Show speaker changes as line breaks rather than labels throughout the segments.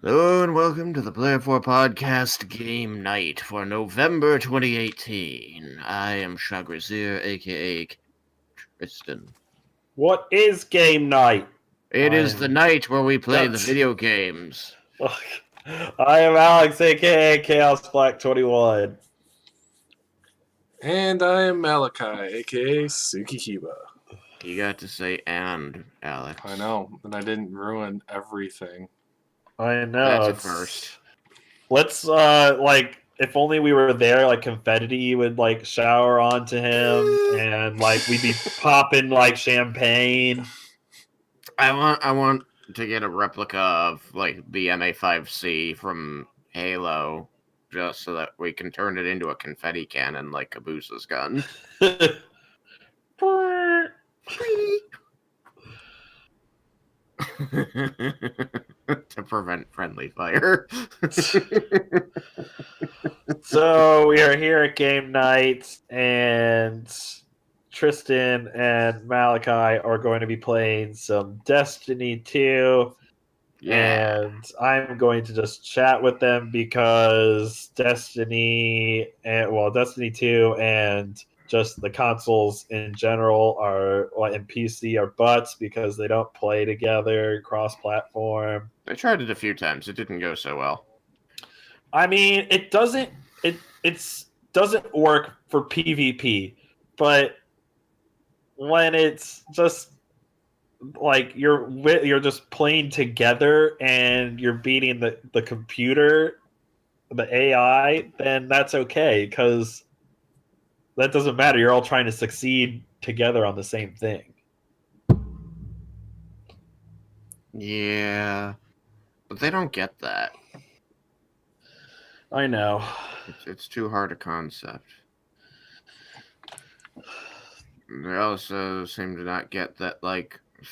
Hello and welcome to the Player 4 Podcast Game Night for November 2018. I am Shagrazier, aka Tristan.
What is game night?
It is the night where we play the video games.
I am Alex, aka Chaos Black 21.
And I am Malachi, aka Sukikiba.
You got to say "and," Alex.
I know, and I didn't ruin everything.
I know.
That's a first.
Let's, if only we were there, confetti would, shower onto him, and, we'd be popping, champagne.
I want to get a replica of, the MA5C from Halo, just so that we can turn it into a confetti cannon like Cabooses' gun. To prevent friendly fire.
So we are here at game night, and Tristan and Malachi are going to be playing some Destiny 2.
Yeah.
And I'm going to just chat with them because Destiny 2 and just the consoles in general and PC are butts because they don't play together cross-platform.
I tried it a few times. It didn't go so well.
I mean, it doesn't work for PvP, but when it's just you're just playing together and you're beating the computer, the AI, then that's okay because that doesn't matter. You're all trying to succeed together on the same thing.
Yeah, but they don't get that.
I know.
It's too hard a concept. They also seem to not get that,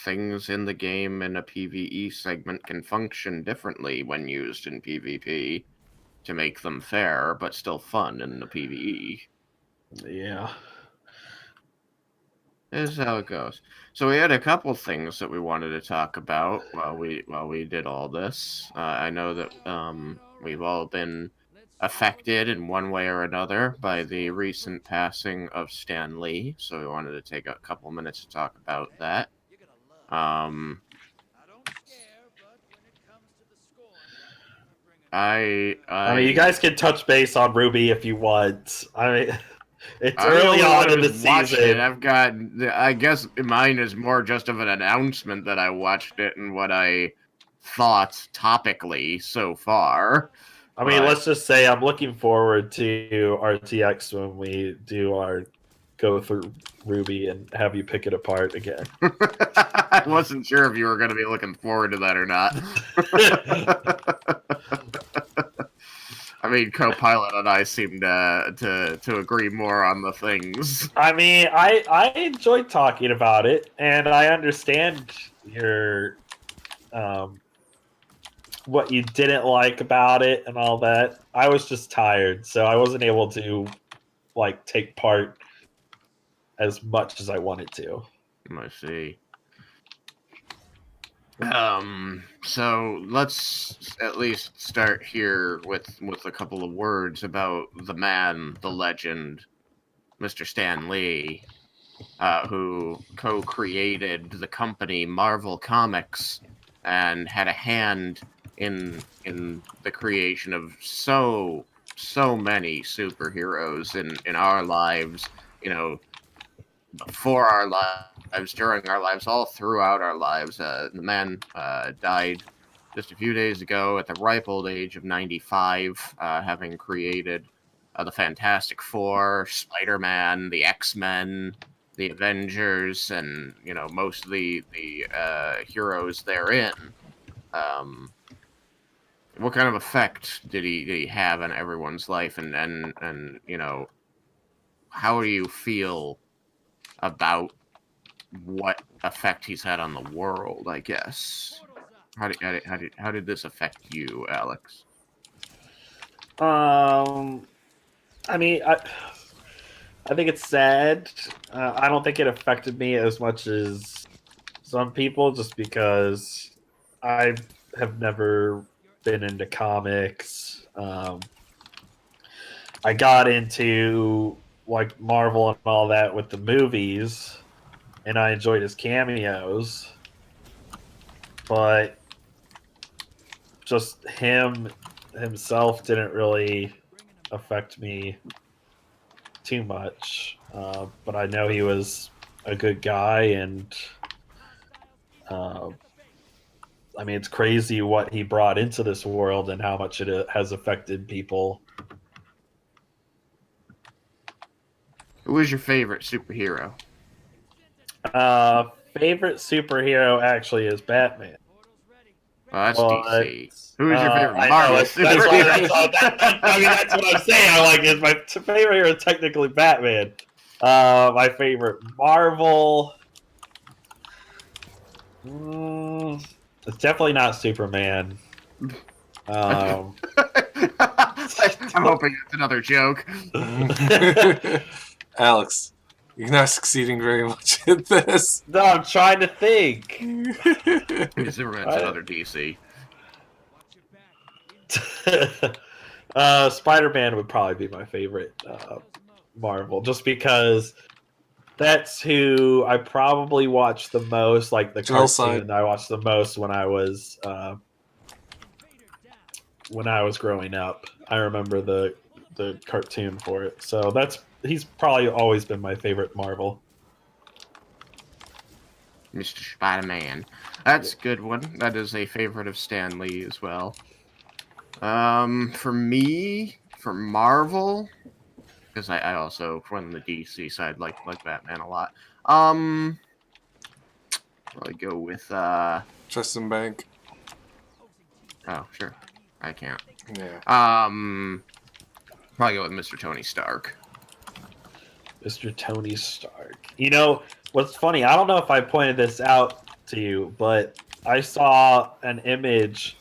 things in the game in a PvE segment can function differently when used in PvP to make them fair, but still fun in the PvE.
Yeah.
This is how it goes. So we had a couple things that we wanted to talk about while we did all this. I know that we've all been affected in one way or another by the recent passing of Stan Lee, so we wanted to take a couple minutes to talk about that. I
mean, you guys can touch base on Ruby if you want. I mean, it's early on in the season.
I guess mine is more just of an announcement that I watched it and what I thought topically so far.
I mean, let's just say I'm looking forward to RTX when we do our go through Ruby and have you pick it apart again.
I wasn't sure if you were going to be looking forward to that or not. I mean, Copilot and I seem to agree more on the things.
I mean, I enjoyed talking about it, and I understand your what you didn't like about it and all that. I was just tired, so I wasn't able to take part as much as I wanted to.
I see. So let's at least start here with a couple of words about the man, the legend, Mr. Stan Lee, who co-created the company Marvel Comics and had a hand in the creation of so many superheroes in our lives, before our lives, during our lives, all throughout our lives. The man died just a few days ago at the ripe old age of 95, having created the Fantastic Four, Spider-Man, the X-Men, the Avengers, and most of the heroes therein. What kind of effect did he have on everyone's life, and how do you feel about what effect he's had on the world, I guess? How did this affect you, Alex?
I mean, I think it's sad. I don't think it affected me as much as some people, just because I have never been into comics. I got into like Marvel and all that with the movies, and I enjoyed his cameos. But just himself didn't really affect me too much. But I know he was a good guy, and uh, I mean, it's crazy what he brought into this world and how much it has affected people.
Who was your favorite superhero?
Favorite superhero actually is Batman.
Oh, that's
But
DC. Who is your favorite
I know,
Marvel
that's
superhero?
I mean, that's what I'm saying. I like is my favorite hero is technically Batman. My favorite Marvel. It's definitely not Superman.
I'm hoping it's another joke.
Alex, you're not succeeding very much at this.
No, I'm trying to think.
Superman's another DC.
Spider-Man would probably be my favorite Marvel, just because that's who I probably watched the most, like the
Drill
cartoon
side.
I watched the most when I was growing up. I remember the cartoon for it. So he's probably always been my favorite Marvel.
Mr. Spider-Man. That's a good one. That is a favorite of Stan Lee as well. For me, for Marvel, because I also, from the DC side, like Batman a lot. I'll go with,
Justin Bank.
oh, sure. I can't.
Yeah.
Probably go with Mr. Tony Stark.
Mr. Tony Stark. You know, what's funny, I don't know if I pointed this out to you, but I saw an image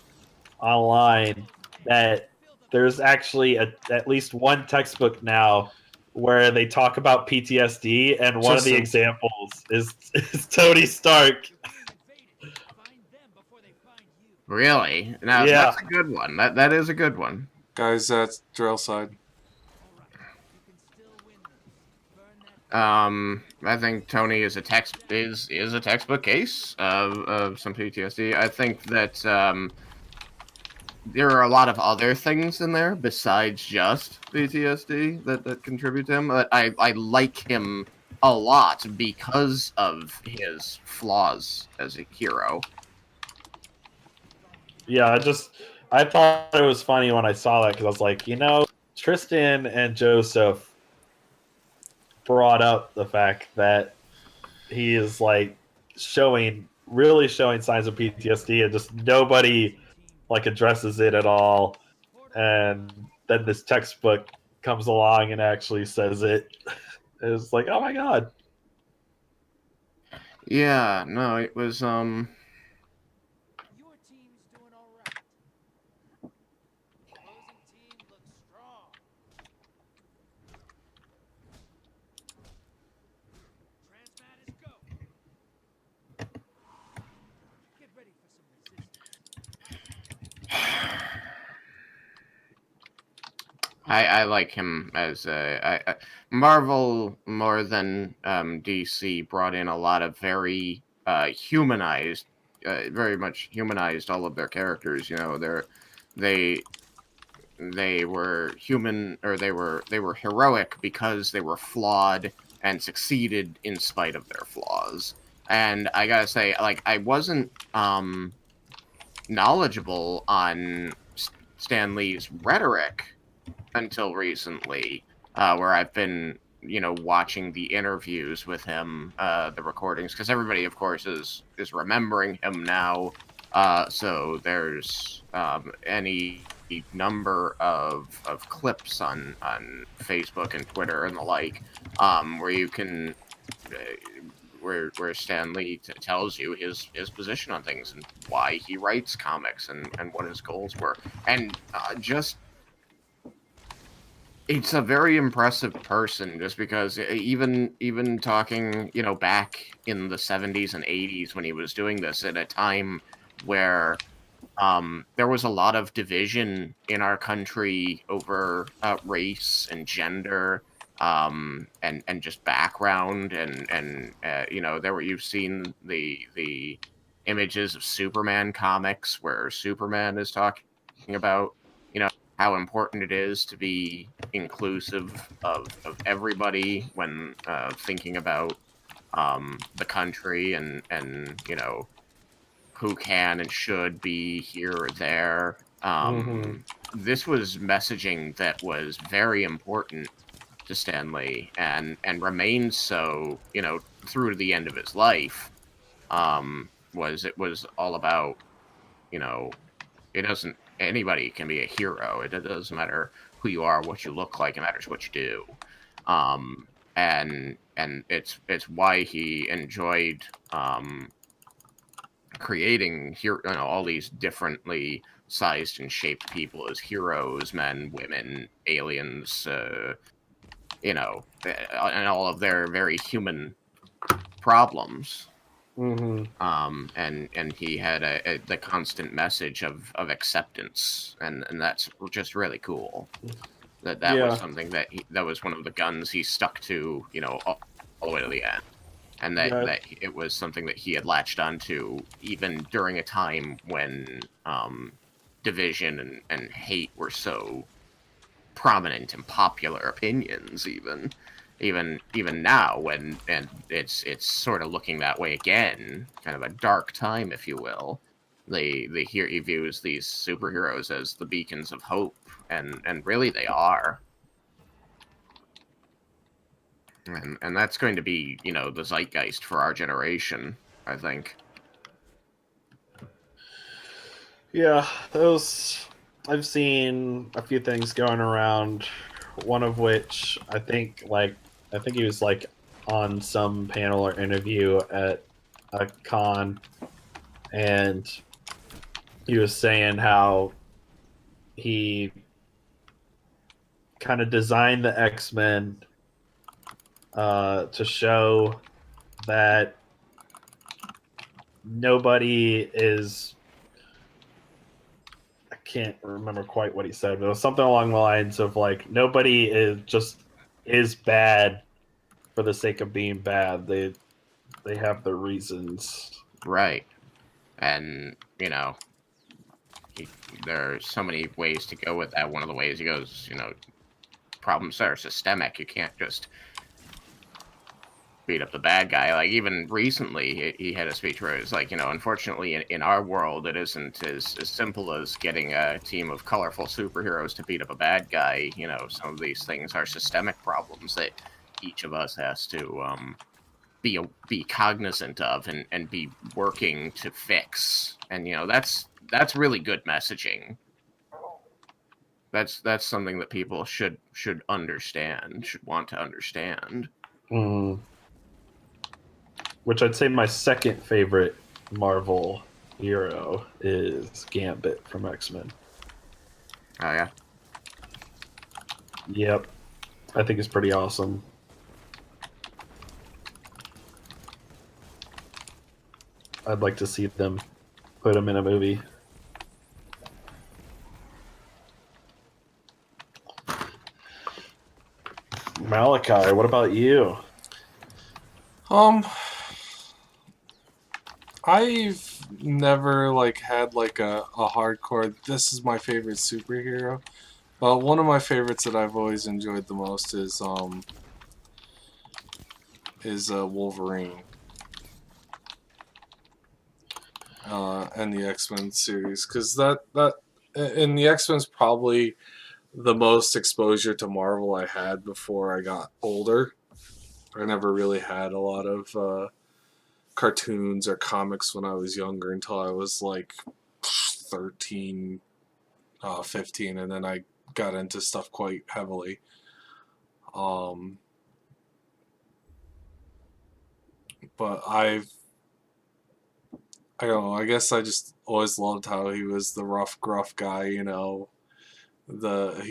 online that there's actually at least one textbook now where they talk about PTSD, and one of the examples is Tony Stark.
Really? Now,
Yeah.
that's a good one. That is a good one.
Guys, that's drill side.
I think Tony is a textbook case of some PTSD. I think that there are a lot of other things in there besides just PTSD that contribute to him. But I like him a lot because of his flaws as a hero.
Yeah, I thought it was funny when I saw that, because I was like, Tristan and Joseph brought up the fact that he is like really showing signs of PTSD, and just nobody like addresses it at all. And then this textbook comes along and actually says it. It's like, oh my god.
Yeah, no, it was
Your team's doing all right. Opposing team looks strong. Transmat is go. Get ready for some resistance.
I like him as Marvel more than DC brought in a lot of very humanized, very much humanized all of their characters. They were human, or they were heroic because they were flawed and succeeded in spite of their flaws. And I gotta say, like, I wasn't knowledgeable on Stan Lee's rhetoric until recently, where I've been, watching the interviews with him, the recordings, because everybody, of course, is remembering him now. So there's any number of clips on Facebook and Twitter and the like, where you can. Where Stan Lee tells you his position on things and why he writes comics and what his goals were. And it's a very impressive person, just because even talking, back in the 70s and 80s when he was doing this at a time where there was a lot of division in our country over race and gender, and just background, and you've seen the images of Superman comics where Superman is talking about how important it is to be inclusive of everybody when thinking about the country, and who can and should be here or there. This was messaging that was very important to Stanley, and remains so, through to the end of his life. It was all about, it doesn't anybody can be a hero. It doesn't matter who you are, what you look like. It matters what you do. And it's why he enjoyed creating here, all these differently sized and shaped people as heroes, men, women, aliens, and all of their very human problems. And he had the constant message of acceptance, and that's just really cool. That was something that was one of the guns he stuck to, all the way to the end. And that it was something that he had latched onto even during a time when division and hate were so prominent in popular opinions, even now, and it's sort of looking that way again, kind of a dark time, if you will. He views these superheroes as the beacons of hope, and really they are. And that's going to be, the zeitgeist for our generation, I think.
Yeah, I've seen a few things going around. One of which I think he was on some panel or interview at a con, and he was saying how he kind of designed the X-Men to show that nobody is. I can't remember quite what he said, but it was something along the lines of nobody is bad for the sake of being bad. They have their reasons,
right? And there are so many ways to go with that. One of the ways he goes, problems that are systemic. You can't just beat up the bad guy. Even recently, he had a speech where it's unfortunately, in our world, it isn't as simple as getting a team of colorful superheroes to beat up a bad guy. Some of these things are systemic problems that each of us has to be cognizant of and be working to fix. And that's really good messaging. That's something that people should understand, should want to understand.
Which I'd say my second favorite Marvel hero is Gambit from X-Men.
Oh yeah.
Yep, I think it's pretty awesome. I'd like to see them put him in a movie. Malachi, what about you?
I've never had a hardcore, this is my favorite superhero. But one of my favorites that I've always enjoyed the most is Wolverine. And the X-Men series, because that in the X-Men's probably the most exposure to Marvel I had before I got older. I never really had a lot of cartoons or comics when I was younger until I was 13, 15, and then I got into stuff quite heavily. But I don't know, I guess I just always loved how he was the rough, gruff guy, he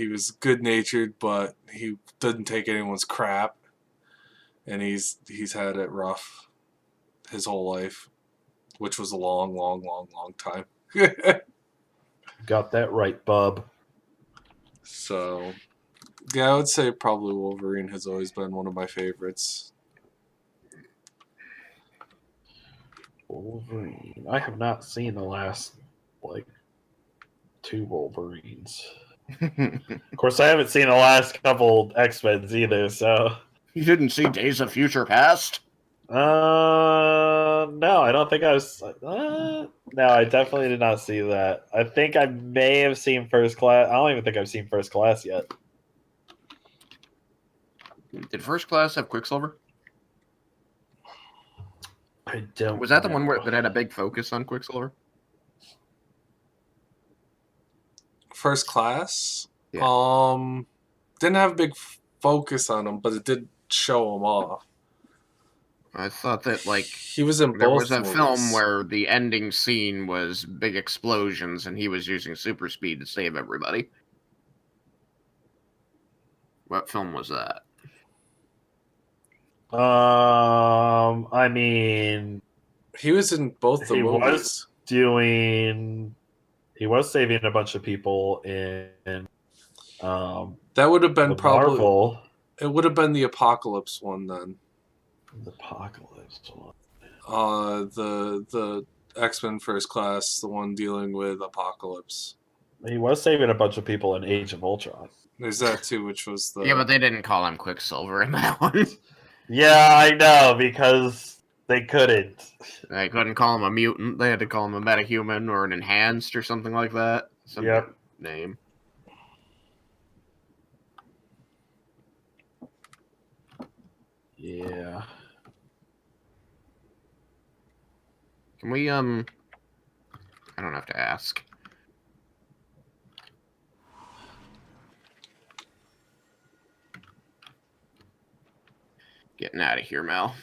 was good-natured, but he didn't take anyone's crap, and he's had it rough his whole life, which was a long, long, long, long time.
Got that right, bub.
So, yeah, I would say probably Wolverine has always been one of my favorites.
Wolverine. I have not seen the last, like, 2 Wolverines. Of course, I haven't seen the last couple X-Men's either, so...
You didn't see Days of Future Past?
No, I don't think I was... no, I definitely did not see that. I think I may have seen First Class. I don't even think I've seen First Class yet.
Did First Class have Quicksilver?
I don't
Was that the one
know.
that had a big focus on Quicksilver?
First Class,
Yeah.
didn't have a big focus on him, but it did show him off.
I thought that, like,
He was in
there
both
was a
movies.
film where the ending scene was big explosions and he was using super speed to save everybody. What film was that?
I mean,
he was in both the
he
movies.
was doing. He was saving a bunch of people in.
That would have been
the
probably.
Marvel.
It would have been the Apocalypse one then.
The Apocalypse one.
The X-Men First Class, the one dealing with Apocalypse.
He was saving a bunch of people in Age of Ultron.
There's that too, which was the.
Yeah, but they didn't call him Quicksilver in that one.
Yeah, I know, because they couldn't.
They couldn't call him a mutant. They had to call him a metahuman or an enhanced or something like that. Some
Yep.
name.
Yeah.
Can we, I don't have to ask. Getting out of here, Mel.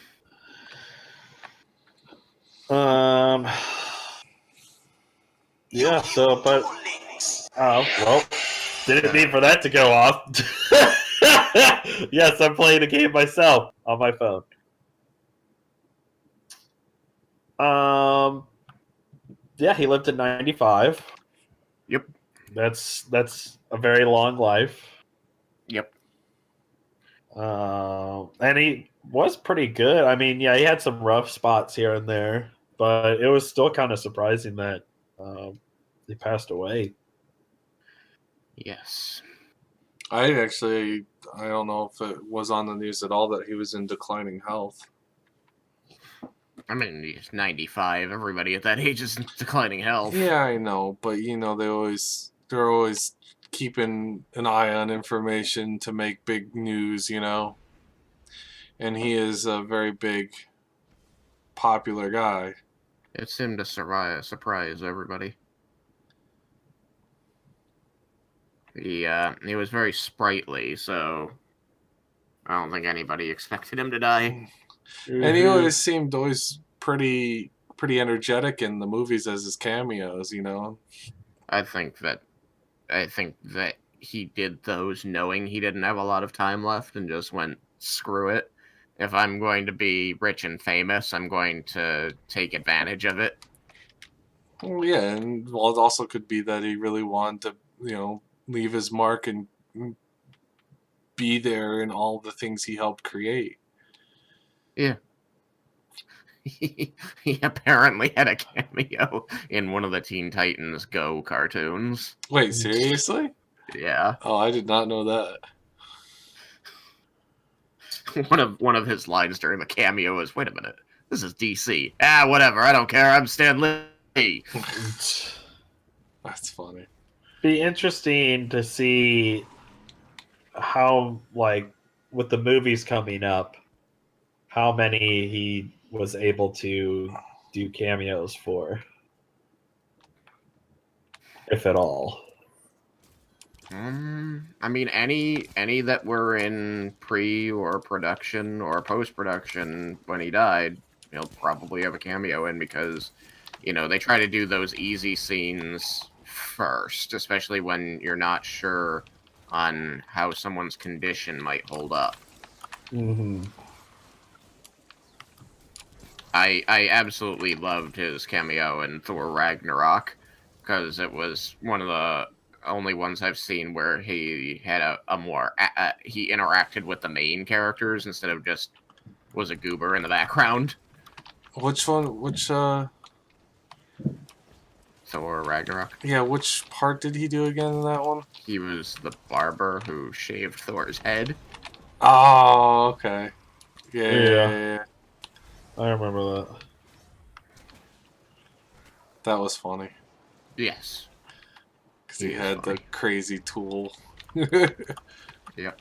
Yeah, so, but... Oh, well, didn't mean for that to go off. Yes, I'm playing a game myself on my phone. Yeah, he lived to 95.
Yep.
That's a very long life.
Yep.
And he was pretty good. I mean, yeah, he had some rough spots here and there, but it was still kind of surprising that he passed away.
Yes.
I don't know if it was on the news at all that he was in declining health.
I mean, he's 95. Everybody at that age is in declining health.
Yeah, I know, but they're always keeping an eye on information to make big news, And he is a very big, popular guy.
It seemed to surprise everybody. He was very sprightly, so I don't think anybody expected him to die.
And he always seemed pretty energetic in the movies as his cameos,
I think that he did those knowing he didn't have a lot of time left and just went, screw it. If I'm going to be rich and famous, I'm going to take advantage of it.
Well, yeah, and it also could be that he really wanted to, leave his mark and be there in all the things he helped create.
Yeah. He apparently had a cameo in one of the Teen Titans Go cartoons.
Wait, seriously?
Yeah.
Oh, I did not know that.
One of his lines during the cameo is, "Wait a minute, this is DC. Ah, whatever, I don't care. I'm Stan Lee."
That's funny.
Be interesting to see how, like, with the movies coming up, how many he was able to do cameos for, if at all.
I mean, any that were in pre or production or post production when he died, he'll probably have a cameo in because, they try to do those easy scenes first, especially when you're not sure on how someone's condition might hold up.
Mm-hmm.
I absolutely loved his cameo in Thor Ragnarok. because it was one of the only ones I've seen where he had a more he interacted with the main characters instead of just was a goober in the background.
Which one? Which
Thor Ragnarok.
Yeah, which part did he do again in that one?
He was the barber who shaved Thor's head.
Oh, okay. Yeah.
Yeah. I remember that.
That was funny.
Yes.
Because he had
funny.
the crazy tool.
Yep.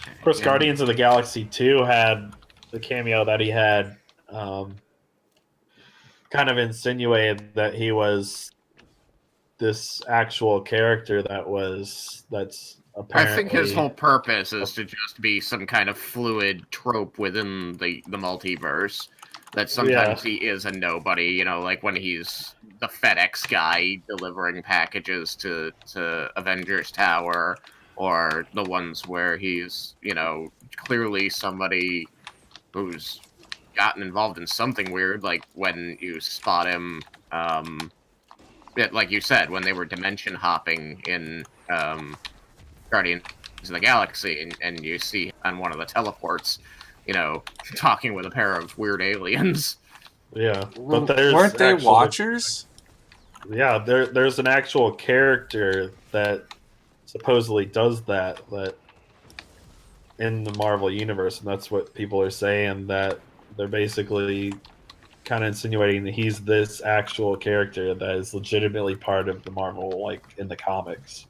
Of course, Guardians of the Galaxy 2 had the cameo that he had kind of insinuated that he was this actual character that's apparently...
I think his whole purpose is to just be some kind of fluid trope within the multiverse. That sometimes he is a nobody, you know, like when he's the FedEx guy delivering packages to Avengers Tower, or the ones where he's, you know, clearly somebody who's gotten involved in something weird, like when you spot him, like you said, when they were dimension hopping in Guardians of the Galaxy, and you see on one of the teleports, you know, talking with a pair of weird aliens.
Yeah,
Well,
but there's
weren't they
actually...
Watchers?
Yeah, there's an actual character that supposedly does that in the Marvel universe, and that's what people are saying, that they're basically kind of insinuating that he's this actual character that is legitimately part of the Marvel, like, in the comics.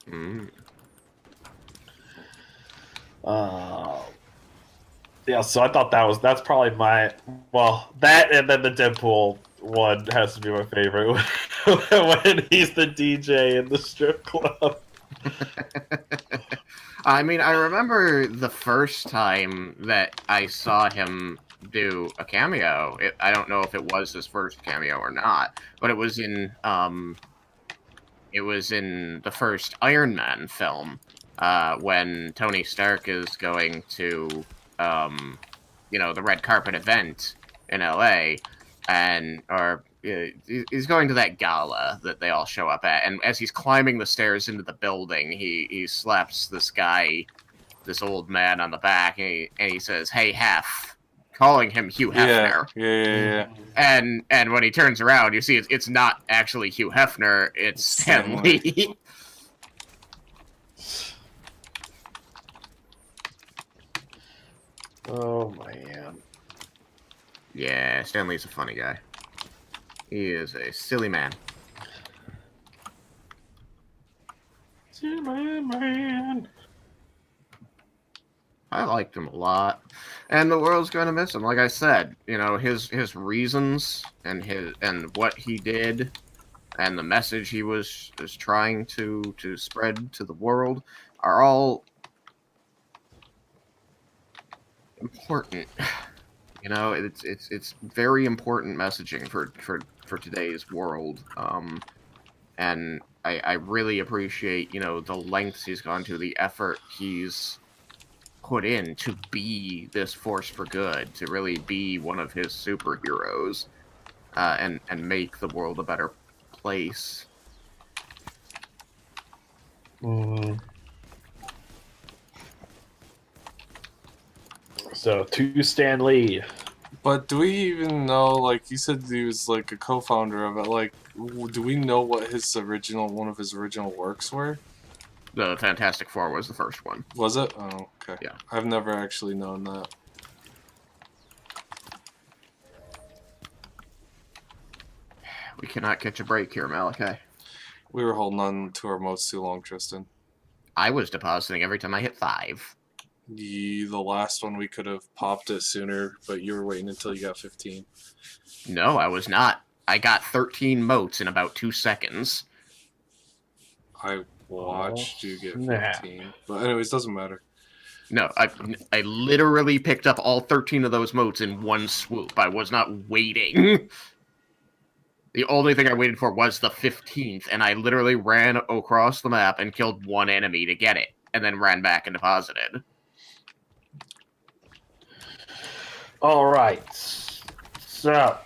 Mm.
Yeah, so I thought that's probably that, and then the Deadpool one has to be my favorite when he's the DJ in the strip club.
I mean, I remember the first time that I saw him do a cameo. I don't know if it was his first cameo or not, but it was in the first Iron Man film, when Tony Stark is going to, you know, the red carpet event in LA, he's going to that gala that they all show up at, and as he's climbing the stairs into the building, he slaps this guy, this old man, on the back, and he says, "Hey, Hef," calling him Hugh Hefner.
Yeah.
And when he turns around, you see it's not actually Hugh Hefner, it's Stan Lee.
Oh man.
Yeah, Stan Lee's a funny guy. He is a silly man.
Silly man.
I liked him a lot, and the world's going to miss him. Like I said, you know, his reasons and what he did, and the message he was trying to spread to the world are all important. You know, it's very important messaging for today's world. And I really appreciate, you know, the lengths he's gone to, the effort he's put in to be this force for good, to really be one of his superheroes, and make the world a better place.
So, to Stan Lee.
But do we even know, like, you said he was, like, a co-founder of it, like, do we know what one of his original works were?
The Fantastic Four was the first one.
Was it? Oh, okay.
Yeah.
I've never actually known that.
We cannot catch a break here, Malachi.
We were holding on to our moats too long, Tristan.
I was depositing every time I hit 5.
The last one we could have popped it sooner, but you were waiting until you got 15.
No, I was not. I got 13 moats in about 2 seconds.
I watched you get 15.
Snap.
But anyways, doesn't matter.
No, I literally picked up all 13 of those moats in one swoop. I was not waiting. The only thing I waited for was the 15th, and I literally ran across the map and killed one enemy to get it, and then ran back and deposited.
All right. So,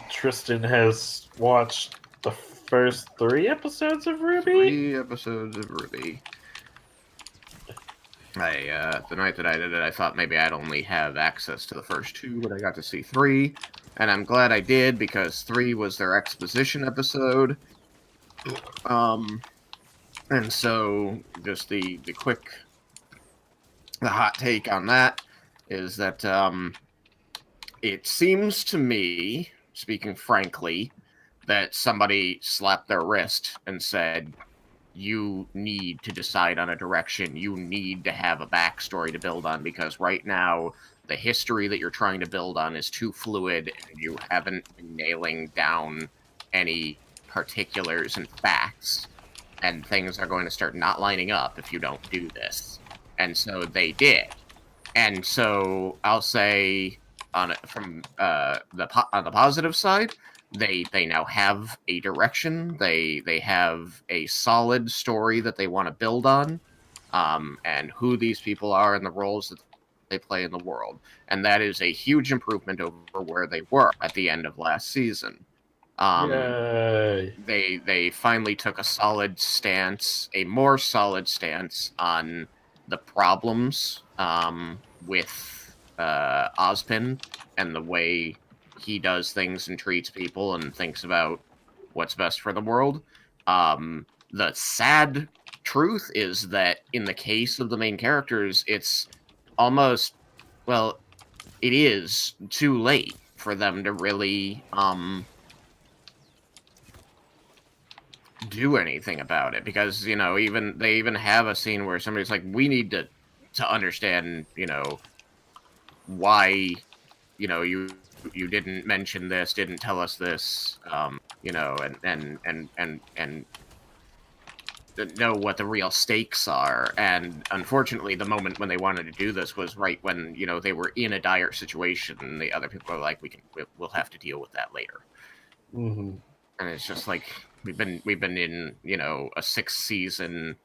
Tristan has watched the first 3 episodes of Ruby.
3 episodes of Ruby. The night that I did it, I thought maybe I'd only have access to the first 2, but I got to see 3, and I'm glad I did because 3 was their exposition episode. And so just the hot take on that is that it seems to me, speaking frankly, that somebody slapped their wrist and said, you need to decide on a direction. You need to have a backstory to build on, because right now the history that you're trying to build on is too fluid and you haven't been nailing down any particulars and facts, and things are going to start not lining up if you don't do this. And so they did. And so I'll say on the positive side, they now have a direction. They have a solid story that they want to build on, and who these people are and the roles that they play in the world. And that is a huge improvement over where they were at the end of last season.
Yay.
They finally took a solid stance, a more solid stance on the problems with Ozpin and the way he does things and treats people and thinks about what's best for the world. The sad truth is that in the case of the main characters, it's almost, well, it is too late for them to really do anything about it, because they even have a scene where somebody's like, we need to understand why you didn't mention this, didn't tell us this, and know what the real stakes are. And unfortunately, the moment when they wanted to do this was right when they were in a dire situation, and the other people are like, we'll have to deal with that later.
Mm-hmm.
And it's just like we've been in a 6-season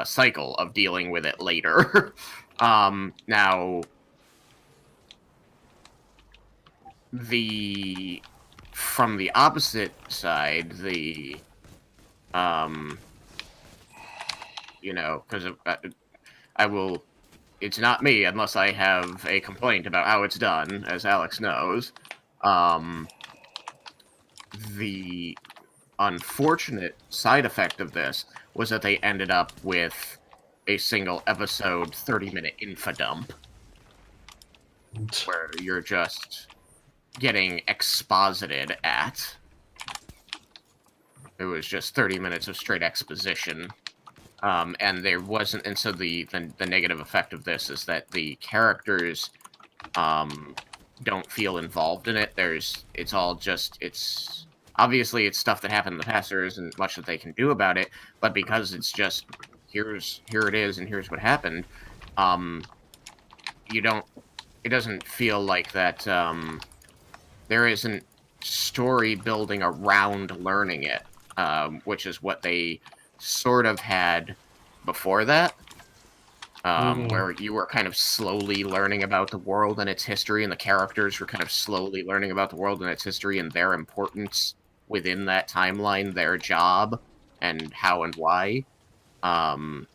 cycle of dealing with it later. Now from the opposite side, because it's not me unless I have a complaint about how it's done, as Alex knows. The unfortunate side effect of this was that they ended up with a single episode 30-minute infodump where you're just getting exposited at. It was just 30 minutes of straight exposition. And there wasn't, and so the negative effect of this is that the characters don't feel involved in it. It's obviously it's stuff that happened in the past. There isn't much that they can do about it, but because it's just here it is and here's what happened, it doesn't feel like that there isn't story building around learning it, which is what they sort of had before that, where you were kind of slowly learning about the world and its history, and the characters were kind of slowly learning about the world and its history and their importance within that timeline, their job, and how and why.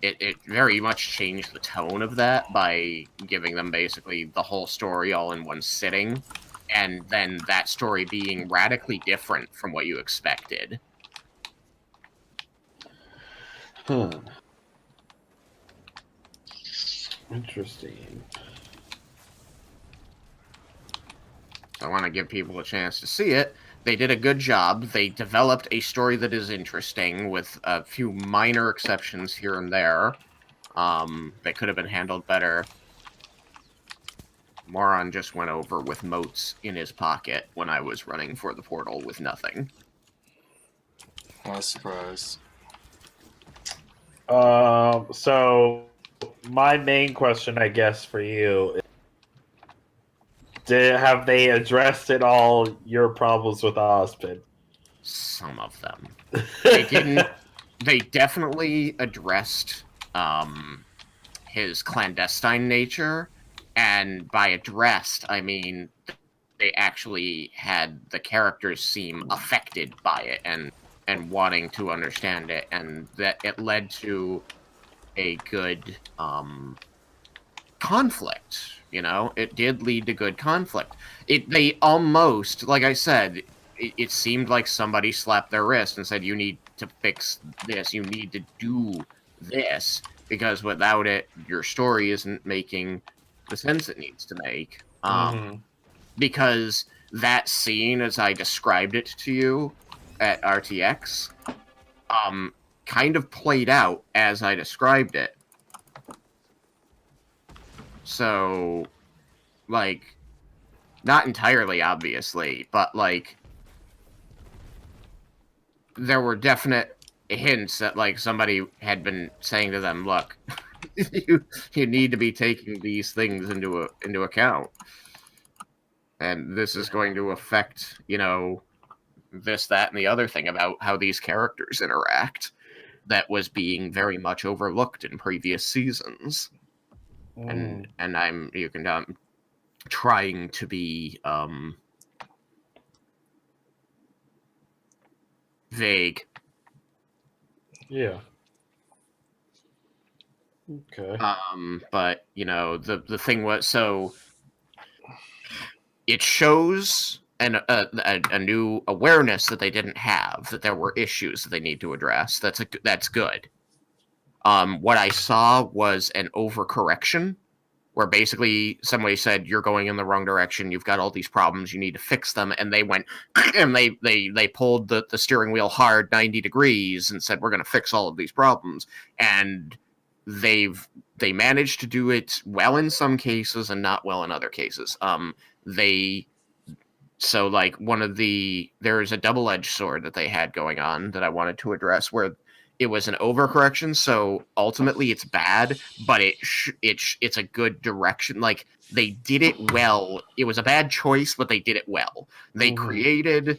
It very much changed the tone of that by giving them basically the whole story all in one sitting, and then that story being radically different from what you expected.
Huh. Interesting.
So I want to give people a chance to see it. They did a good job. They developed a story that is interesting with a few minor exceptions here and there that could have been handled better. Moron just went over with motes in his pocket when I was running for the portal with nothing.
Not surprised.
So my main question, I guess, for you is, have they addressed at all your problems with Ozpin?
Some of them. They didn't. They definitely addressed his clandestine nature, and by addressed, I mean they actually had the characters seem affected by it and wanting to understand it, and that it led to a good conflict. You know, it did lead to good conflict. They almost, like I said, it seemed like somebody slapped their wrist and said, "You need to fix this. You need to do this, because without it, your story isn't making the sense it needs to make." Because that scene, as I described it to you at RTX, kind of played out as I described it. So, like, not entirely, obviously, but, like, there were definite hints that, like, somebody had been saying to them, look, you need to be taking these things into account. And this is going to affect, you know, this, that, and the other thing about how these characters interact that was being very much overlooked in previous seasons. And I'm trying to be vague.
Yeah. Okay.
But you know, the thing was, so it shows a new awareness that they didn't have, that there were issues that they need to address. That's good. What I saw was an overcorrection, where basically somebody said, you're going in the wrong direction, you've got all these problems, you need to fix them, and they went and they pulled the steering wheel hard 90 degrees and said, we're going to fix all of these problems. And they managed to do it well in some cases and not well in other cases. So like there's a double-edged sword that they had going on that I wanted to address, where it was an overcorrection, so ultimately it's bad, but it's a good direction. Like, they did it well. It was a bad choice, but they did it well. They created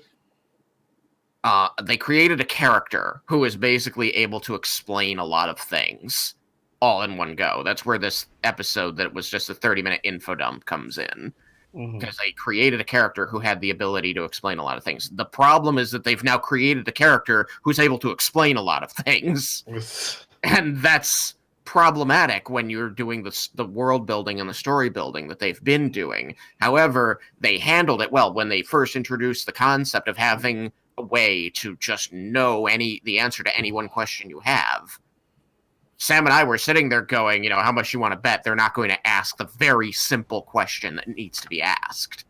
a character who is basically able to explain a lot of things all in one go. That's where this episode that was just a 30-minute info dump comes in. Because they created a character who had the ability to explain a lot of things. The problem is that they've now created a character who's able to explain a lot of things. And that's problematic when you're doing the world building and the story building that they've been doing. However, they handled it well when they first introduced the concept of having a way to just know the answer to any one question you have. Sam and I were sitting there going, you know, how much you want to bet they're not going to ask the very simple question that needs to be asked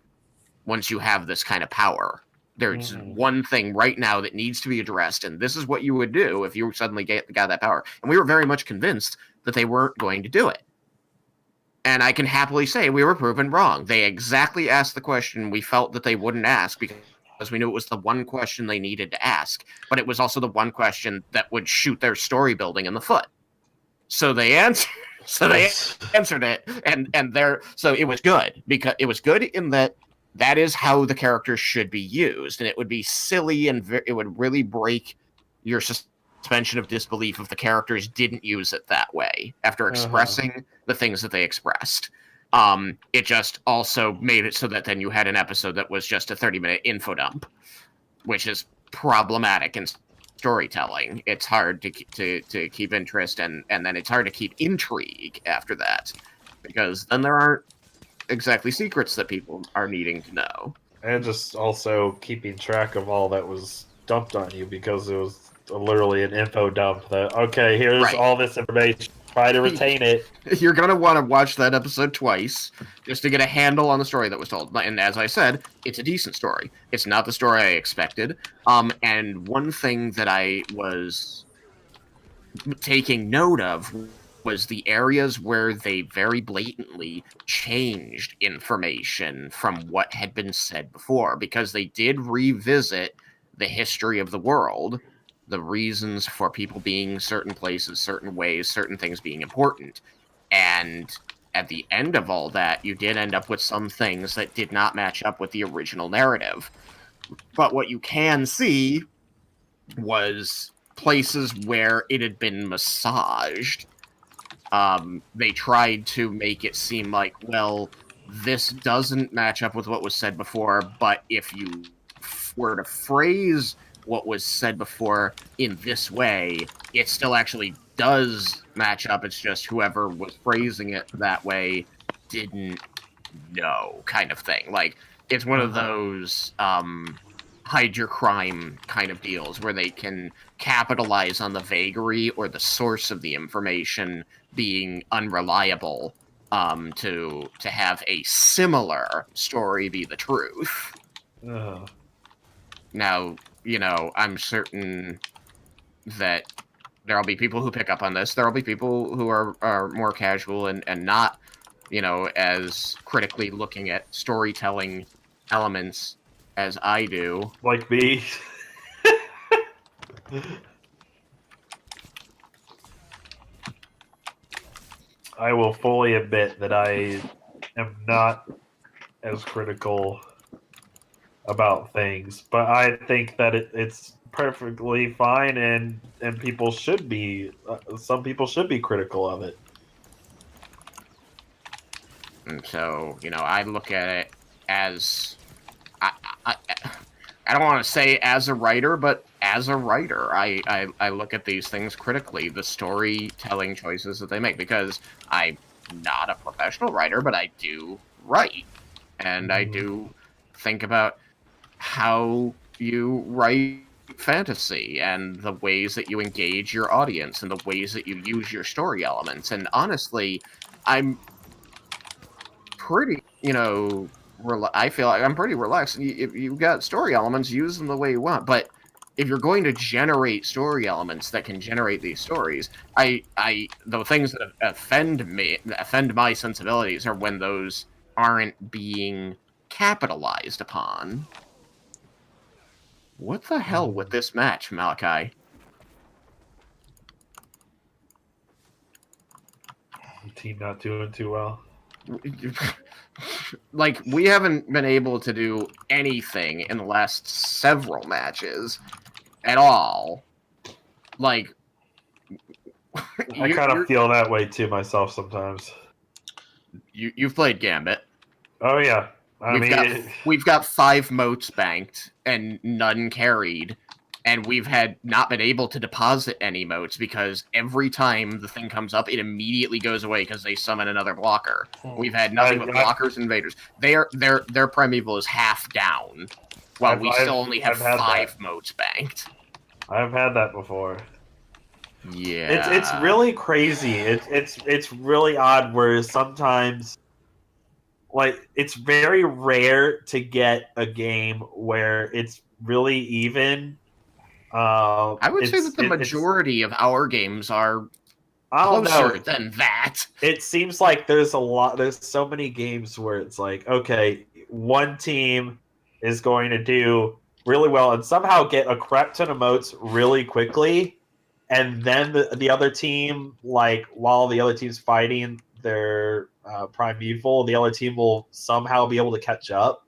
once you have this kind of power. There's one thing right now that needs to be addressed, and this is what you would do if you suddenly got that power. And we were very much convinced that they weren't going to do it. And I can happily say we were proven wrong. They exactly asked the question we felt that they wouldn't ask, because we knew it was the one question they needed to ask. But it was also the one question that would shoot their story building in the foot. So they answered. Answered it, so it was good, because it was good in that is how the characters should be used, and it would be silly and it would really break your suspension of disbelief if the characters didn't use it that way after expressing the things that they expressed. It just also made it so that then you had an episode that was just a 30-minute info dump, which is problematic and storytelling. It's hard to keep interest, and then it's hard to keep intrigue after that, because then there aren't exactly secrets that people are needing to know.
And just also keeping track of all that was dumped on you, because it was literally an info dump that, okay, here's all this information, try to retain it.
You're going to want to watch that episode twice just to get a handle on the story that was told. And as I said, it's a decent story. It's not the story I expected. And one thing that I was taking note of was the areas where they very blatantly changed information from what had been said before, because they did revisit the history of the world, the reasons for people being certain places, certain ways, certain things being important. And at the end of all that, you did end up with some things that did not match up with the original narrative. But what you can see was places where it had been massaged they tried to make it seem like, well, this doesn't match up with what was said before, but if you were to phrase what was said before in this way, it still actually does match up. It's just whoever was phrasing it that way didn't know, kind of thing. Like, it's one of those hide your crime kind of deals where they can capitalize on the vagary or the source of the information being unreliable, to have a similar story be the truth. Now, I'm certain that there'll be people who pick up on this. There'll be people who are more casual and not, as critically looking at storytelling elements as I do.
Like me. I will fully admit that I am not as critical about things, but I think that it's perfectly fine, and people should be. Some people should be critical of it.
And so, I look at it as I don't want to say as a writer, but as a writer, I look at these things critically, the storytelling choices that they make, because I'm not a professional writer, but I do write. And I do think about how you write fantasy and the ways that you engage your audience and the ways that you use your story elements. And honestly, I'm pretty, I feel like I'm pretty relaxed. If you've got story elements, use them the way you want. But if you're going to generate story elements that can generate these stories, the things that offend my sensibilities are when those aren't being capitalized upon. What the hell with this match, Malachi?
Team not doing too well.
Like, we haven't been able to do anything in the last several matches at all. Like,
I kind of feel that way too myself sometimes.
You've played Gambit.
Oh yeah,
we've got 5 motes banked and none carried, and we've not been able to deposit any motes because every time the thing comes up, it immediately goes away because they summon another blocker. We've had nothing but blockers and invaders. Their primeval is half down, while we still only have 5 motes banked.
I've had that before.
Yeah,
it's really crazy. It's really odd. Where sometimes, like, it's very rare to get a game where it's really even.
I would say that the majority of our games are closer than that.
It seems like there's so many games where it's like, okay, one team is going to do really well and somehow get a crap ton of motes really quickly, and then the other team, like, while the other team's fighting their primeval, the other team will somehow be able to catch up.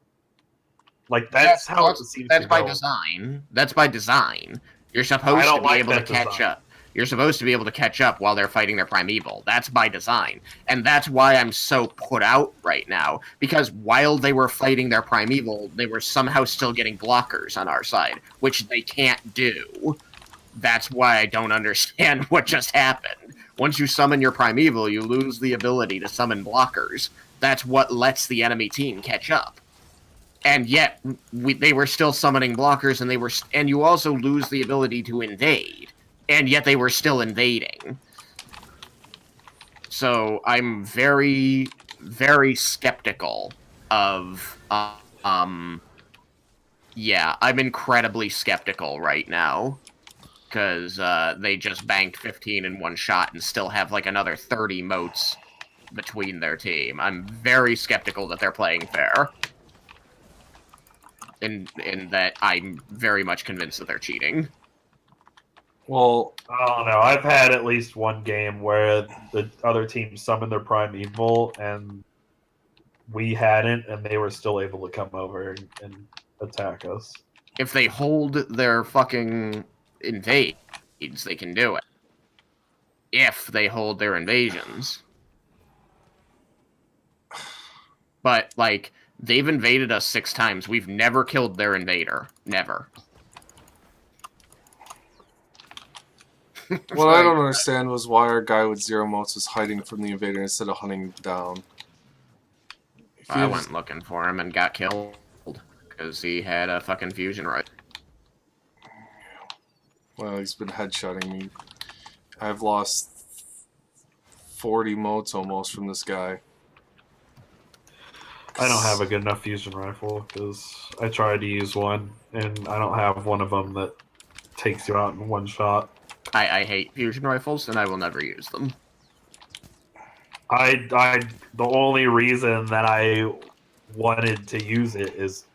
Like, that's how it seems.
That's by design. That's by design. You're supposed to be able to catch up. You're supposed to be able to catch up while they're fighting their primeval. That's by design. And that's why I'm so put out right now. Because while they were fighting their primeval, they were somehow still getting blockers on our side, which they can't do. That's why I don't understand what just happened. Once you summon your primeval, you lose the ability to summon blockers. That's what lets the enemy team catch up. And yet, they were still summoning blockers, and you also lose the ability to invade. And yet they were still invading. So I'm very, very skeptical of, yeah, I'm incredibly skeptical right now. Because they just banked 15 in one shot and still have like another 30 motes between their team. I'm very skeptical that they're playing fair. In that I'm very much convinced that they're cheating.
Well,
I don't know. I've had at least one game where the other team summoned their primeval and we hadn't, and they were still able to come over and attack us.
If they hold their fucking invades, they can do it. if they hold their invasions. But, like, they've invaded us 6 times. We've never killed their invader. Never.
What I don't understand was why our guy with 0 motes was hiding from the invader instead of hunting him down.
I went looking for him and got killed because he had a fucking fusion rifle.
Well, he's been headshotting me. I've lost 40 motes almost from this guy.
I don't have a good enough fusion rifle because I tried to use one and I don't have one of them that takes you out in one shot.
I hate fusion rifles and I will never use them.
The only reason that I wanted to use it is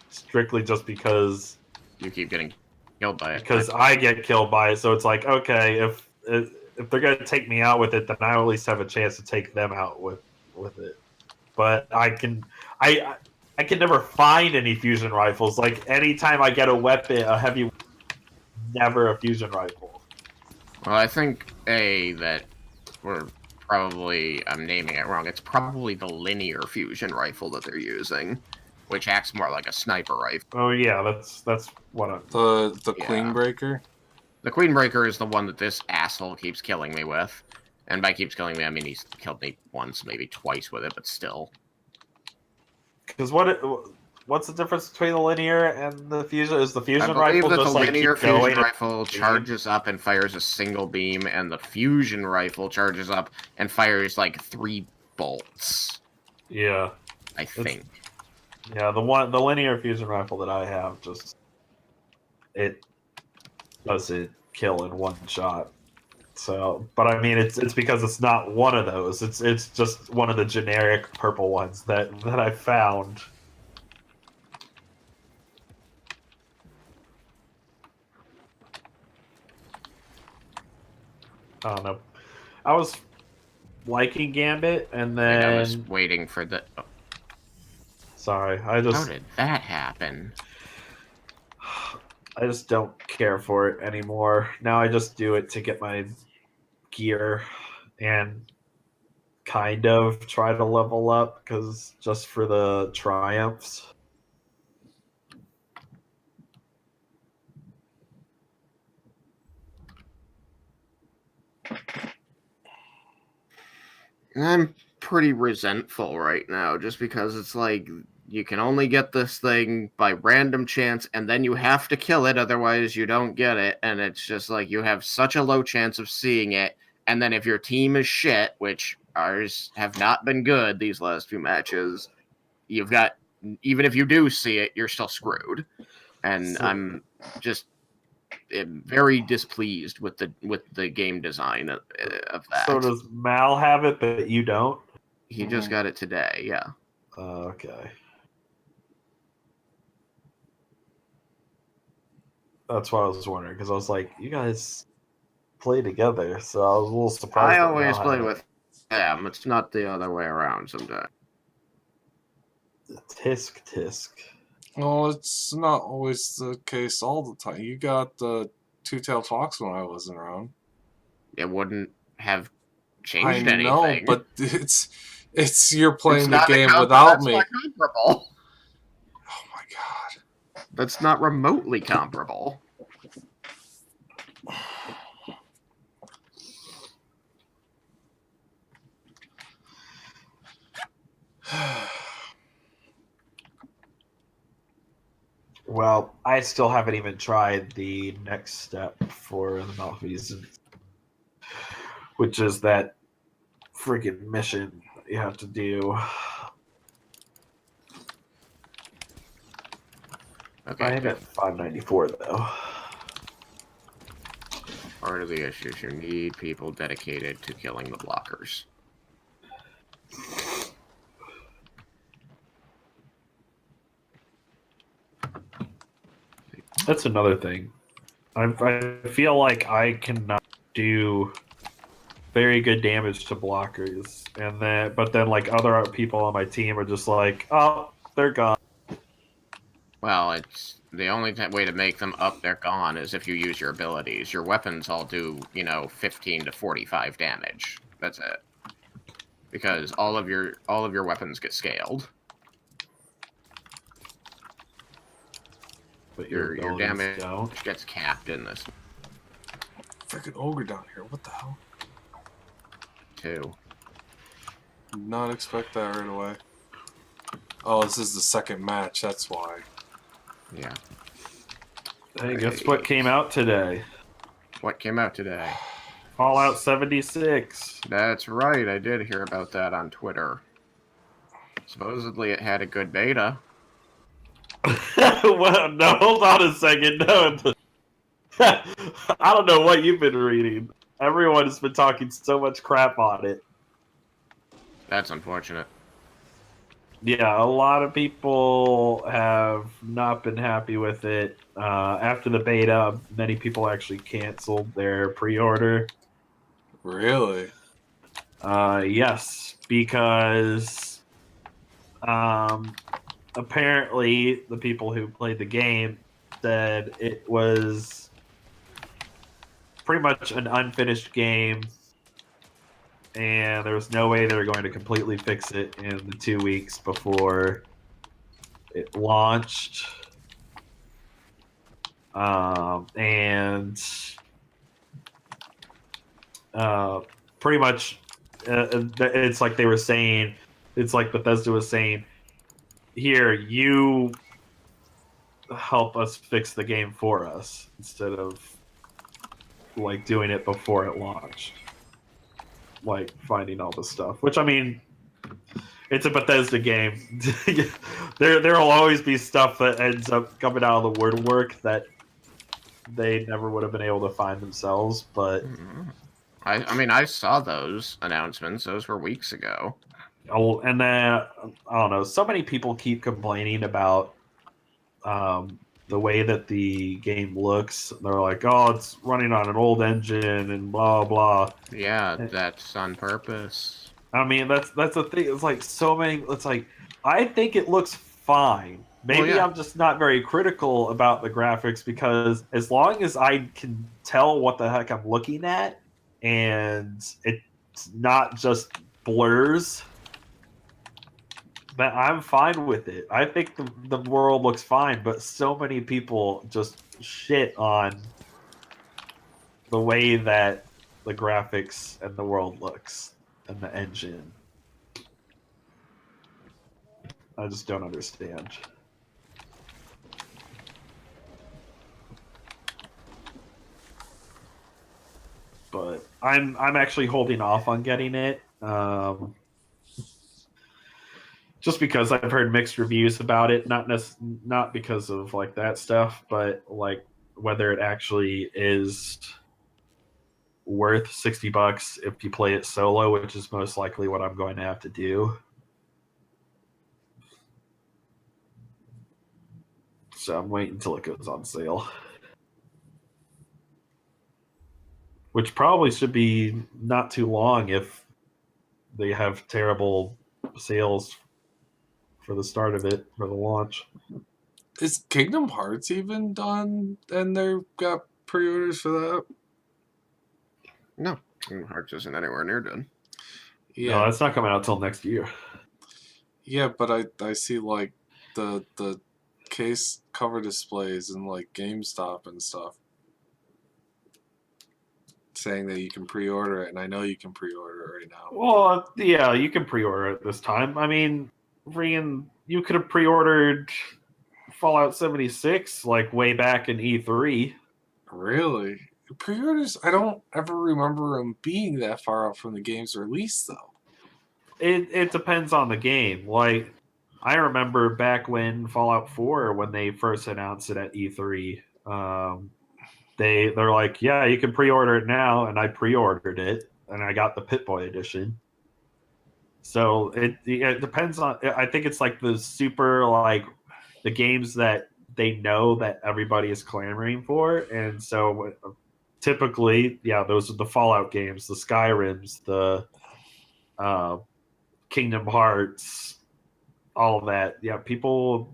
strictly just because
You keep getting killed by it.
because I get killed by it. So it's like, okay, if they're gonna take me out with it, then I at least have a chance to take them out with it. But I can never find any fusion rifles. Like anytime I get a weapon, a heavy, never a fusion rifle.
Well, I think that we're probably, I'm naming it wrong. It's probably the linear fusion rifle that they're using, which acts more like a sniper rifle.
Oh yeah, that's what I'm.
The
Yeah.
Queen Breaker?
The Queen Breaker is the one that this asshole keeps killing me with. And by keeps killing me, I mean he's killed me once, maybe twice with it, but still.
Because what's the difference between the linear and the fusion? Is the
I
fusion
believe
rifle
that
just
the
like
linear
keep going?
fusion rifle charges up and fires a single beam, and the fusion rifle charges up and fires like 3 bolts.
Yeah,
I think.
yeah. The linear fusion rifle that I have it doesn't kill in one shot. So, but I mean, it's because it's not one of those. It's just one of the generic purple ones that I found. I don't know. I was liking Gambit, and then
I was waiting for the. Oh,
sorry,
how did that happen?
I just don't care for it anymore. Now I just do it to get my gear and kind of try to level up because just for the triumphs.
I'm pretty resentful right now just because it's like you can only get this thing by random chance and then you have to kill it, otherwise you don't get it, and it's just like you have such a low chance of seeing it, and then if your team is shit, which ours have not been good these last few matches, you've got, even if you do see it, you're still screwed. And I'm just very displeased with the game design of that.
So does Mal have it, but you don't?
He just got it today, yeah.
Okay. That's what I was wondering, because I was like, you guys play together, so I was a little surprised.
I always play with them. It's not the other way around sometimes.
Tisk.
Well, it's not always the case all the time. You got the two-tailed fox when I wasn't around.
It wouldn't have changed
I
anything.
know, but it's you're playing
It's
the
not
game
a
without
that's
me.
not comparable.
Oh my god.
That's not remotely comparable.
Well, I still haven't even tried the next step for the malfeasance, which is that freaking mission you have to do.
Okay.
I am at 594 though.
Part of the issue is you need people dedicated to killing the blockers.
That's another thing. I feel like I cannot do very good damage to blockers, but then like other people on my team are just like, oh, they're gone.
Well, it's The only way to make them up their gone is if you use your abilities. Your weapons all do, 15 to 45 damage. That's it. Because all of your weapons get scaled.
But
Your
abilities
damage
don't.
gets capped in this
Freaking ogre down here. What the hell?
too.
Did not expect that right away. Oh, this is the second match. That's why.
Yeah.
Hey, guess what came out today?
What came out today?
Fallout 76.
That's right. I did hear about that on Twitter. Supposedly it had a good beta.
Well, no, hold on a second. No, I don't know what you've been reading. Everyone has been talking so much crap on it.
That's unfortunate.
Yeah, a lot of people have not been happy with it. After the beta, many people actually canceled their pre-order.
Really?
Yes, because apparently the people who played the game said it was pretty much an unfinished game, and there was no way they were going to completely fix it in the 2 weeks before it launched. And pretty much it's like they were saying, it's like Bethesda was saying, here, you help us fix the game for us instead of like doing it before it launched, like finding all the stuff, which I mean, it's a Bethesda game. There'll always be stuff that ends up coming out of the woodwork that they never would have been able to find themselves. But
I mean, I saw those announcements. Those were weeks ago.
oh, and then I don't know. So many people keep complaining about the way that the game looks. They're like, "Oh, it's running on an old engine," and blah blah.
Yeah, that's on purpose.
I mean, that's the thing. It's like so many. It's like I think it looks fine. Maybe
Well, yeah.
I'm just not very critical about the graphics because as long as I can tell what the heck I'm looking at and it's not just blurs, then I'm fine with it. I think the world looks fine, but so many people just shit on the way that the graphics and the world looks and the engine. I just don't understand. But I'm actually holding off on getting it, just because I've heard mixed reviews about it. Not because of like that stuff, but like whether it actually is worth $60 if you play it solo, which is most likely what I'm going to have to do. So I'm waiting until it goes on sale. Which probably should be not too long if they have terrible sales for the start of it, for the launch.
Is Kingdom Hearts even done and they've got pre-orders for that?
No, Kingdom Hearts isn't anywhere near done.
Yeah.
No, that's not coming out till next year.
Yeah, but I see like the case cover displays and like GameStop and stuff saying that you can pre-order it, and I know you can pre-order it right now.
Well, yeah, you can pre-order it this time. I mean, you could have pre-ordered Fallout 76 like way back in E3.
Really? Pre-orders? I don't ever remember them being that far out from the game's release, though.
It depends on the game. Like, I remember back when Fallout 4, when they first announced it at E3, they're like, yeah, you can pre-order it now, and I pre-ordered it, and I got the Pit-Boy edition. So it depends on. I think it's like the super like the games that they know that everybody is clamoring for, and so typically, yeah, those are the Fallout games, the Skyrims, the Kingdom Hearts, all that. Yeah,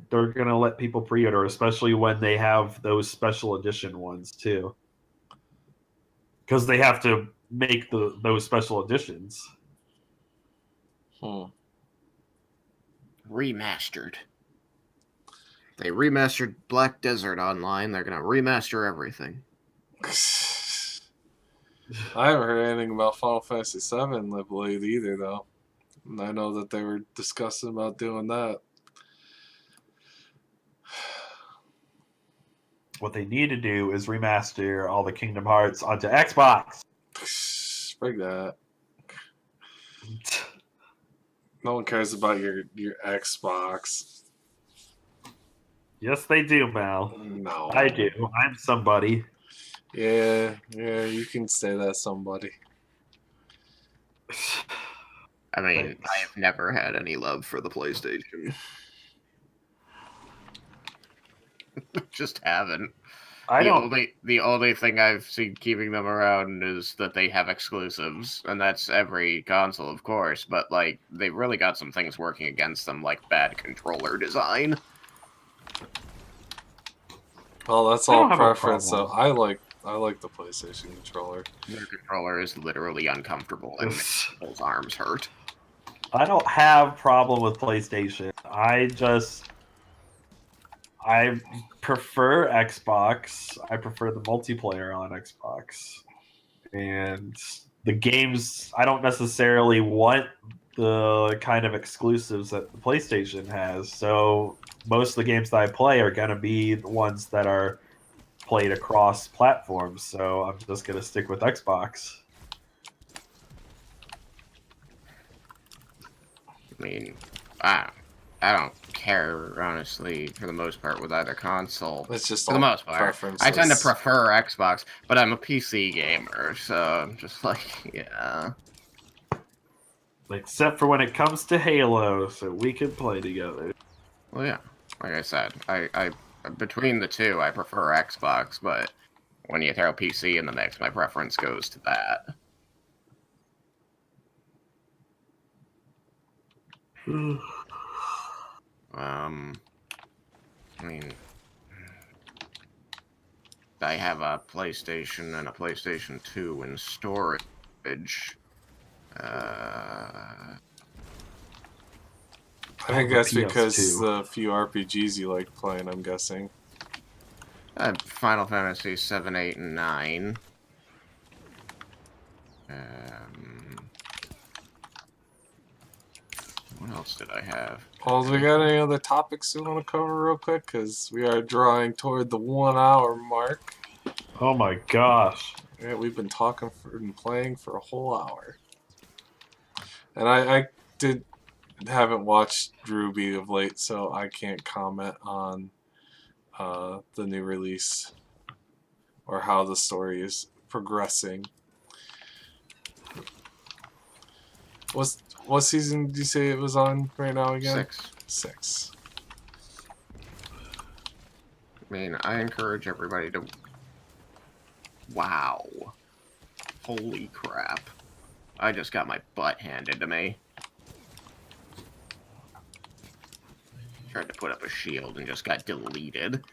they're gonna let people pre-order, especially when they have those special edition ones too, because they have to make those special editions.
Remastered. They remastered Black Desert Online. They're gonna remaster everything.
I haven't heard anything about Final Fantasy VII Live Blade either, though. And I know that they were discussing about doing that.
What they need to do is remaster all the Kingdom Hearts onto Xbox.
Break that. No one cares about your Xbox.
Yes, they do, Mal.
No.
I do. I'm somebody.
Yeah, you can say that, somebody.
I mean,
Thanks.
I have never had any love for the PlayStation. Just haven't. The only thing I've seen keeping them around is that they have exclusives, and that's every console, of course. But like, they've really got some things working against them, like bad controller design.
Well, that's
I don't
all
have a
preference. So
problem.
I like the PlayStation controller.
Their controller is literally uncomfortable and makes people's arms hurt.
I don't have problem with PlayStation. I prefer Xbox. I prefer the multiplayer on Xbox. And the games, I don't necessarily want the kind of exclusives that the PlayStation has. So most of the games that I play are going to be the ones that are played across platforms. So I'm just going to stick with Xbox.
I mean, I don't care, honestly, for the most part, with either console.
It's just
For the
all
most part.
preferences.
I tend to prefer Xbox, but I'm a PC gamer, so I'm just like, yeah.
Except for when it comes to Halo, so we can play together.
Well, yeah. Like I said, I between the two, I prefer Xbox, but when you throw PC in the mix, my preference goes to that. I mean, I have a PlayStation and a PlayStation 2 in storage.
I think that's because the few RPGs you like playing, I'm guessing.
Final Fantasy 7, 8, and 9. What else did I have?
Paul, do we got any other topics we want to cover real quick? Because we are drawing toward the 1 hour mark.
Oh my gosh.
Yeah, we've been talking and playing for a whole hour. And I haven't watched Ruby of late, so I can't comment on the new release or how the story is progressing. What season did you say it was on right now again? 6.
I mean, I encourage everybody to... Wow. Holy crap. I just got my butt handed to me. Tried to put up a shield and just got deleted.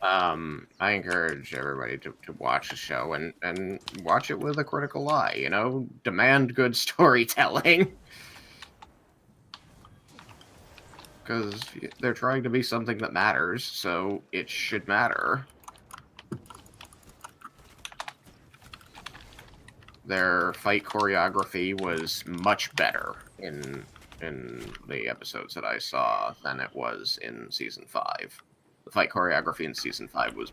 I encourage everybody to watch the show and watch it with a critical eye, you know? Demand good storytelling. Because they're trying to be something that matters, so it should matter. Their fight choreography was much better in the episodes that I saw than it was in Season 5. The fight choreography in Season 5 was...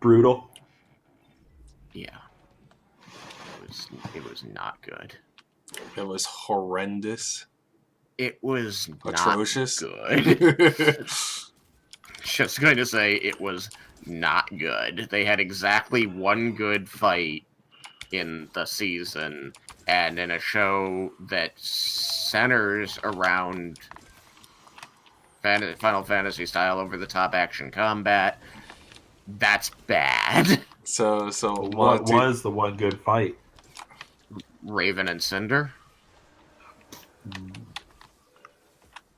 brutal.
Yeah. It was not good.
It was horrendous.
It was
atrocious.
Not good. Just going to say it was not good. They had exactly one good fight in the season, and in a show that centers around Final Fantasy style over-the-top action combat, that's bad.
So
what was the one good fight?
Raven and Cinder.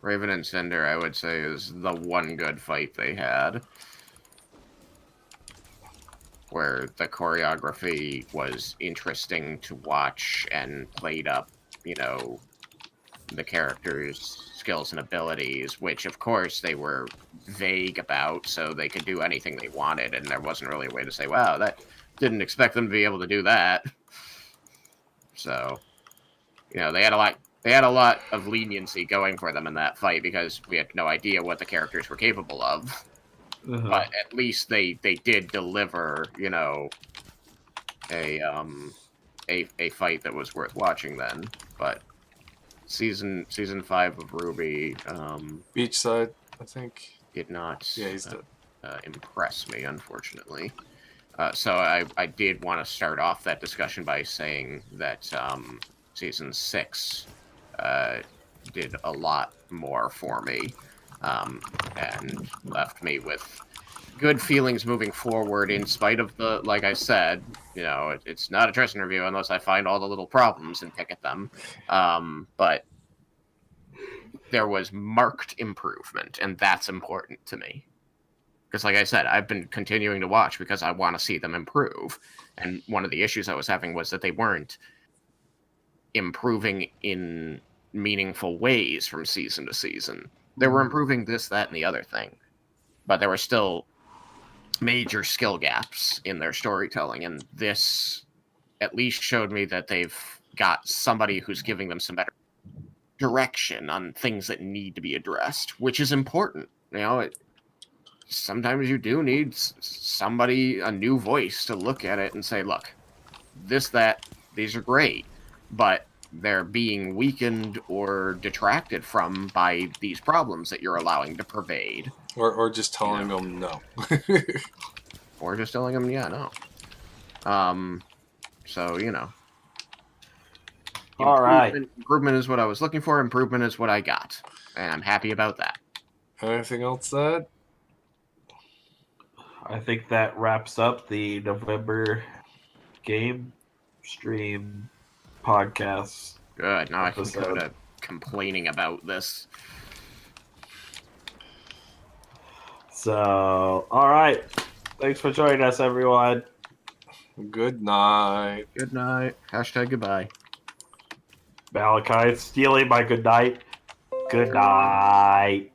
Raven and Cinder, I would say, is the one good fight they had, where the choreography was interesting to watch and played up, the characters' skills and abilities, which, of course, they were vague about, so they could do anything they wanted, and there wasn't really a way to say, wow, that didn't expect them to be able to do that. So, they had a lot of leniency going for them in that fight because we had no idea what the characters were capable of. But at least they did deliver, a fight that was worth watching then. But season 5 of Ruby
Beachside, I think.
did not
Yeah, he's dead.
impress me, unfortunately. So I did want to start off that discussion by saying that season 6 did a lot more for me, and left me with good feelings moving forward, in spite of the, like I said, it's not a Tristan review unless I find all the little problems and pick at them. But there was marked improvement, and that's important to me. Because, like I said, I've been continuing to watch because I want to see them improve. And one of the issues I was having was that they weren't improving in meaningful ways from season to season. They were improving this, that, and the other thing. But there were still major skill gaps in their storytelling. And this at least showed me that they've got somebody who's giving them some better direction on things that need to be addressed, which is important. Sometimes you do need somebody, a new voice, to look at it and say, look, these are great, but they're being weakened or detracted from by these problems that you're allowing to pervade.
Or just telling them no.
Or just telling them, yeah, no. So,
All right.
Improvement is what I was looking for. Improvement is what I got. And I'm happy about that.
Anything else that?
I think that wraps up the November game stream podcast.
Good. Now I can go
Episode.
to complaining about this.
So, all right. Thanks for joining us, everyone.
Good night.
Good night. Hashtag goodbye.
Malachi stealing my good night. Good night.